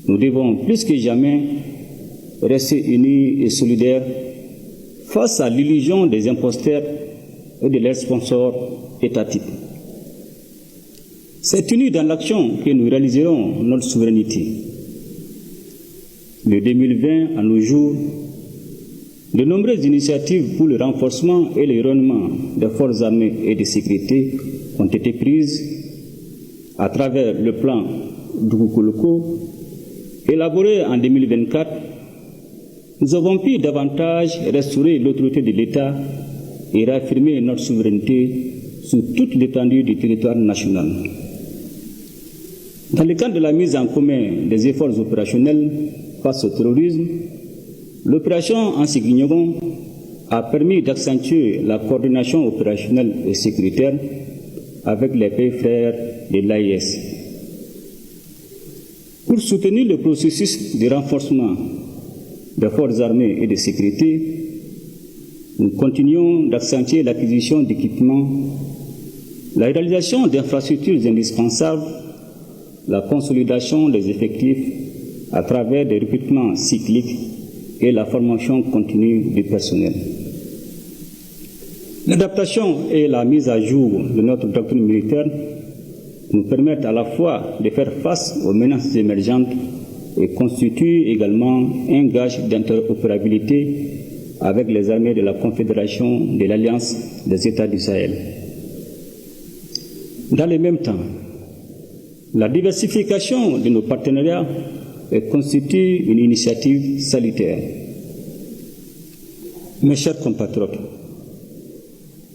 Nous devons plus que jamais rester unis et solidaires face à l'illusion des imposteurs et de leurs sponsors étatiques. C'est unis dans l'action que nous réaliserons notre souveraineté. De 2020 à nos jours, de nombreuses initiatives pour le renforcement et le rayonnement des forces armées et de sécurité ont été prises à travers le plan Dukukoloko, élaboré en 2024. Nous avons pu davantage restaurer l'autorité de l'État et réaffirmer notre souveraineté sur toute l'étendue du territoire national. Dans le cadre de la mise en commun des efforts opérationnels face au terrorisme, l'opération Ansiglignogon a permis d'accentuer la coordination opérationnelle et sécuritaire avec les pays frères de l'AIS. Pour soutenir le processus de renforcement des forces armées et de sécurité, nous continuons d'accentuer l'acquisition d'équipements, la réalisation d'infrastructures indispensables, la consolidation des effectifs à travers des recrutements cycliques et la formation continue du personnel. L'adaptation et la mise à jour de notre doctrine militaire nous permettent à la fois de faire face aux menaces émergentes et constituent également un gage d'interopérabilité avec les armées de la Confédération de l'Alliance des États du Sahel. Dans le même temps, la diversification de nos partenariats constitue une initiative salutaire. Mes chers compatriotes,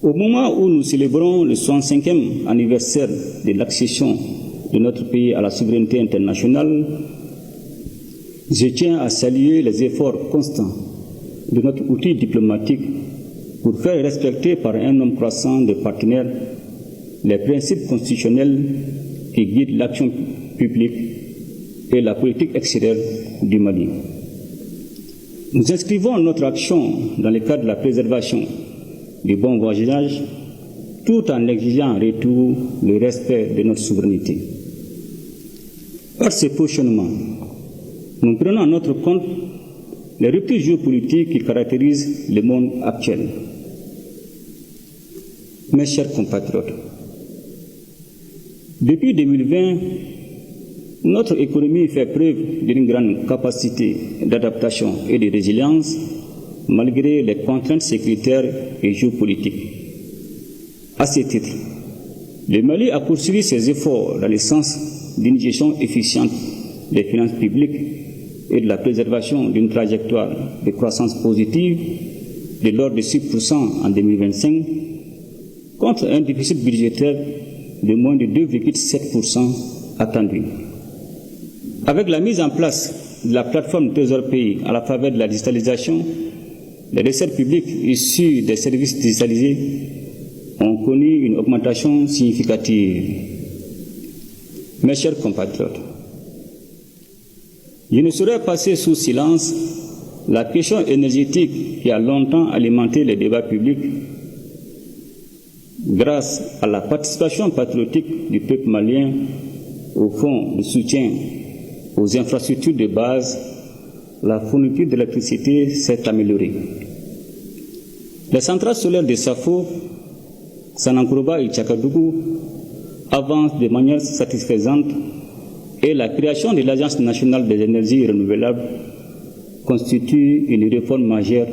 au moment où nous célébrons le 65e anniversaire de l'accession de notre pays à la souveraineté internationale, je tiens à saluer les efforts constants de notre outil diplomatique pour faire respecter par un nombre croissant de partenaires les principes constitutionnels qui guident l'action publique et la politique extérieure du Mali. Nous inscrivons notre action dans le cadre de la préservation du bon voisinage, tout en exigeant en retour le respect de notre souveraineté. Par ce positionnement, nous prenons en notre compte les ruptures géopolitiques qui caractérisent le monde actuel. Mes chers compatriotes, depuis 2020, notre économie fait preuve d'une grande capacité d'adaptation et de résilience malgré les contraintes sécuritaires et géopolitiques. À ce titre, le Mali a poursuivi ses efforts dans le sens d'une gestion efficiente des finances publiques et de la préservation d'une trajectoire de croissance positive de l'ordre de 6% en 2025, contre un déficit budgétaire de moins de 2,7% attendu. Avec la mise en place de la plateforme Trésor Pays à la faveur de la digitalisation, les recettes publiques issues des services digitalisés ont connu une augmentation significative. Mes chers compatriotes, je ne saurais passer sous silence la question énergétique qui a longtemps alimenté les débats publics. Grâce à la participation patriotique du peuple malien au fonds de soutien aux infrastructures de base, la fourniture d'électricité s'est améliorée. Les centrales solaires de Safo, Sanankourouba et Tchakadougou avancent de manière satisfaisante et la création de l'Agence nationale des énergies renouvelables constitue une réforme majeure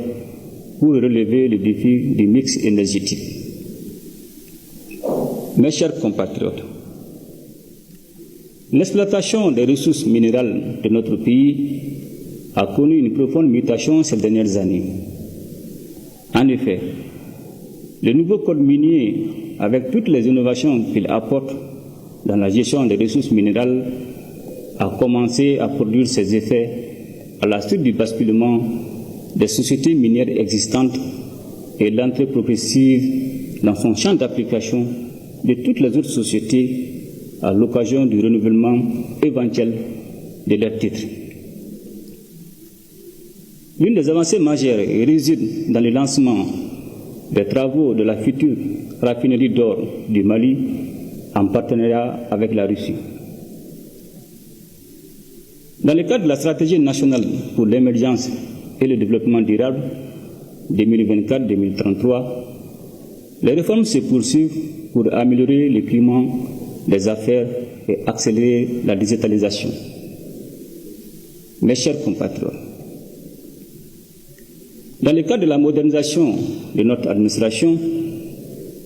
pour relever le défi du mix énergétique. Mes chers compatriotes, l'exploitation des ressources minérales de notre pays a connu une profonde mutation ces dernières années. En effet, le nouveau code minier, avec toutes les innovations qu'il apporte dans la gestion des ressources minérales, a commencé à produire ses effets à la suite du basculement des sociétés minières existantes et l'entrée progressive dans son champ d'application de toutes les autres sociétés à l'occasion du renouvellement éventuel de leurs titres. L'une des avancées majeures réside dans le lancement des travaux de la future raffinerie d'or du Mali en partenariat avec la Russie. Dans le cadre de la stratégie nationale pour l'émergence et le développement durable 2024-2033, les réformes se poursuivent pour améliorer le climat des affaires et accélérer la digitalisation. Mes chers compatriotes, dans le cadre de la modernisation de notre administration,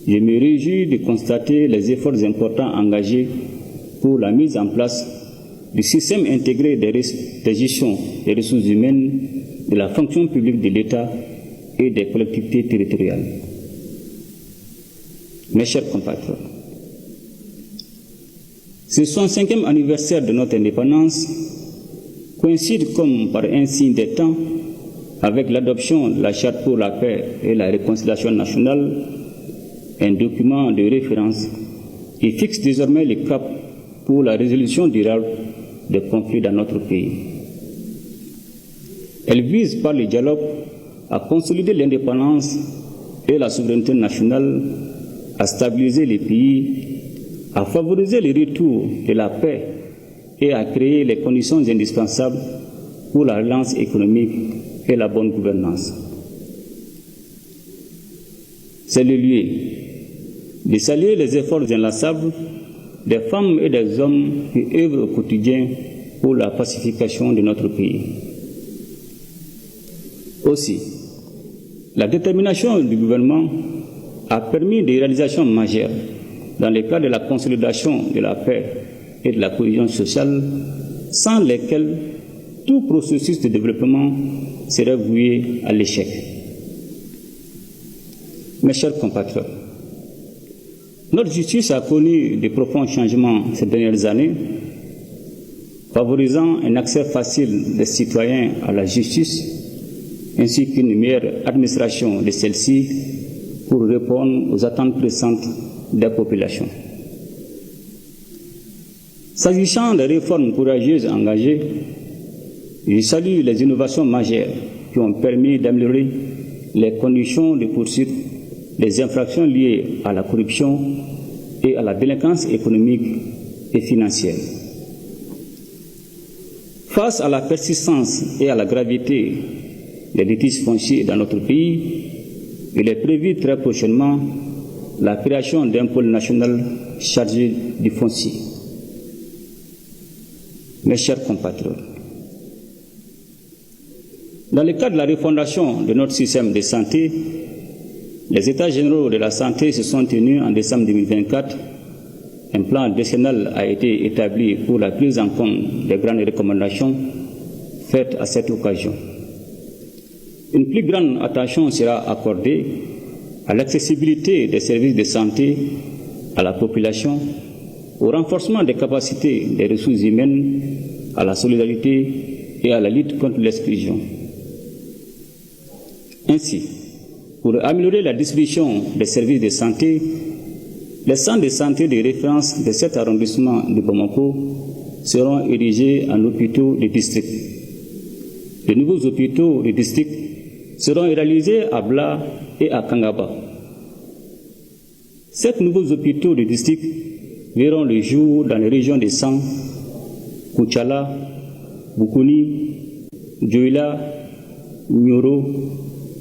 je me réjouis de constater les efforts importants engagés pour la mise en place du système intégré de gestion des ressources humaines de la fonction publique de l'État et des collectivités territoriales. Mes chers compatriotes, ce 65e anniversaire de notre indépendance coïncide comme par un signe des temps avec l'adoption de la Charte pour la paix et la réconciliation nationale, un document de référence qui fixe désormais le cap pour la résolution durable des conflits dans notre pays. Elle vise par le dialogue à consolider l'indépendance et la souveraineté nationale, à stabiliser les pays, à favoriser le retour de la paix et à créer les conditions indispensables pour la relance économique et la bonne gouvernance. C'est le lieu de saluer les efforts inlassables des femmes et des hommes qui œuvrent au quotidien pour la pacification de notre pays. Aussi, la détermination du gouvernement a permis des réalisations majeures dans le cadre de la consolidation de la paix et de la cohésion sociale, sans lesquelles tout processus de développement serait voué à l'échec. Mes chers compatriotes, notre justice a connu de profonds changements ces dernières années, favorisant un accès facile des citoyens à la justice, ainsi qu'une meilleure administration de celle-ci pour répondre aux attentes pressantes des populations. S'agissant des réformes courageuses engagées, je salue les innovations majeures qui ont permis d'améliorer les conditions de poursuite des infractions liées à la corruption et à la délinquance économique et financière. Face à la persistance et à la gravité des litiges fonciers dans notre pays, il est prévu très prochainement la création d'un pôle national chargé du foncier. Mes chers compatriotes, dans le cadre de la refondation de notre système de santé, les États généraux de la santé se sont tenus en décembre 2024. Un plan décennal a été établi pour la prise en compte des grandes recommandations faites à cette occasion. Une plus grande attention sera accordée à l'accessibilité des services de santé à la population, au renforcement des capacités des ressources humaines, à la solidarité et à la lutte contre l'exclusion. Ainsi, pour améliorer la distribution des services de santé, les centres de santé de référence de cet arrondissement de Bamako seront érigés en hôpitaux de district. De nouveaux hôpitaux de district seront réalisés à Bla et à Kangaba. 7 nouveaux hôpitaux de district verront le jour dans les régions de San, Kouchala, Bukuni, Djoila, Nyoro,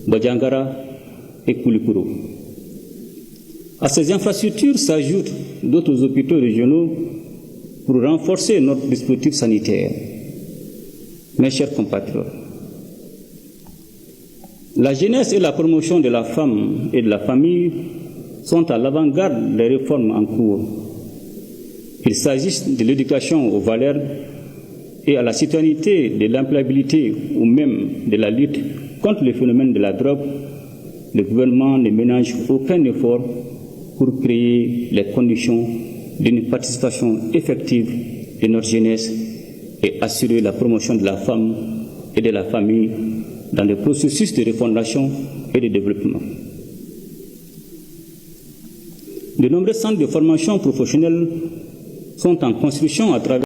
Bajangara et Koulikoro. À ces infrastructures s'ajoutent d'autres hôpitaux régionaux pour renforcer notre dispositif sanitaire. Mes chers compatriotes, la jeunesse et la promotion de la femme et de la famille sont à l'avant-garde des réformes en cours. Qu'il s'agisse de l'éducation aux valeurs et à la citoyenneté, de l'employabilité ou même de la lutte contre le phénomène de la drogue, le gouvernement ne ménage aucun effort pour créer les conditions d'une participation effective de notre jeunesse et assurer la promotion de la femme et de la famille dans le processus de refondation et de développement. De nombreux centres de formation professionnelle sont en construction à travers